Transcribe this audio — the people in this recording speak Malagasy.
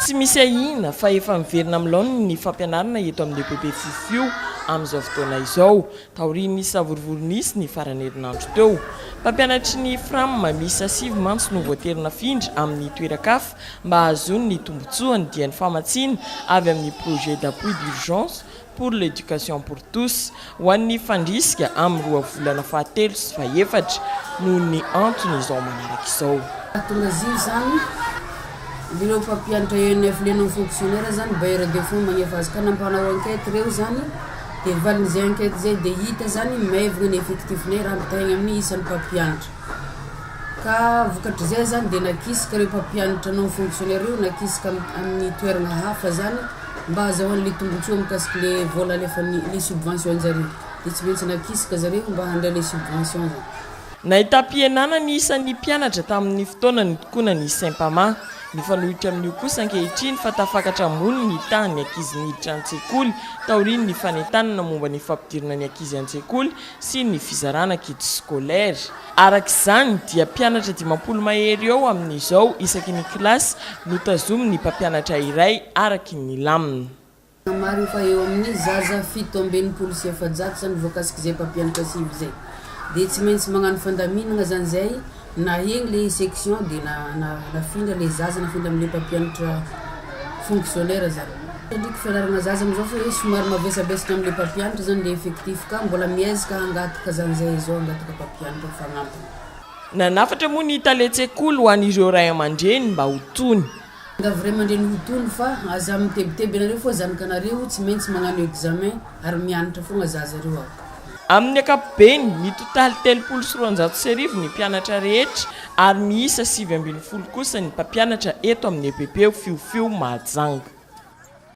Tsy misy ahina fa efa miverina amin'ny laoniny ny fampianarana eto amin'ny EPP FIOFIO amin'izao fotoana izao. Taorian'ny savorovoro ny farany herinandro teo. Mpampianatry ny FRAM miisa 7 mantsy no voaterina afindra amin'ny toeran-kafa mba hahazoany ny tombotsoany dia ny famatsiana avy amin'ny projet d'appui d'urgence pour l'éducation pour tous ho an'ny fandrisika amin'ny 2 volana fahatelo sy fahaefatra noho ny antony izao manaraka izao. Direo mpampianatra EPP FIOFIO fonctionnaire zany bailleur de fonds magnefa azy ka nampanao enquête reo zany de valin'izay enquête zay de hita zany maivagna ny effectif-nay raha mitahigna amin'ny isan'ny mpampianatra ka vokatry zay zany de nakisaka reo mpampianatra non fonctionnaire io nakisaka amin'ny toerana hafa zany mba azahoan'le tombotsoa mikasiky le vola alefan'ny subvention zareo de tsy maintsy nakisaka zareo mba handray le subvention zany. Nahita mpienana ny isan'ny mpianatra tamin'ny fotoana nitokona ny Saint-Pama. Nifanohitra amin'io kosa ankehitriny fa tafakatra ambony ny tany ankizy niditra an-tsekoly taorian'ny fanentanana momba ny fampidirana ny ankizy an-tsekoly sy ny fizarana kit scolaire. Arak'izany dia mpianatra 50 mahery eo amin'izao isaky ny kilasy notazominy mpampianatra iray araky ny laminy. Maro fa eo amin'ny zaza 7 sy efajato zany voakasiky zay mpampianatra sivy zay. De tsy maintsy magnano fandaminana zany zay na igny le section de nafindra le zaza nafindra amin'ny mpampianatra fonctionnaire zany. Ndriky fianarana zaza am'izao fa hoe somary mavesabesaka amin'ny mpampianatra zany le effectif ka mbola miezaka hangataka zany zay zao hangataka mpampianatra fagnampiny. Nanafatra moa ny taletsekoly ho an'ireo ray aman-dreny mba ho tony. Ngavy ray aman-dreny ho tony fa aza mitebiteby anareo fa zanakanareo tsy maintsy magnano examen ary mianatra fogna zaza reo ao. Amin'ny ankapobeny ny totaly 360 ny mpianatra rehetra ary miisa 7 kosa ny mpampianatra eto amin'ny EPP FIOFIO Mahajanga.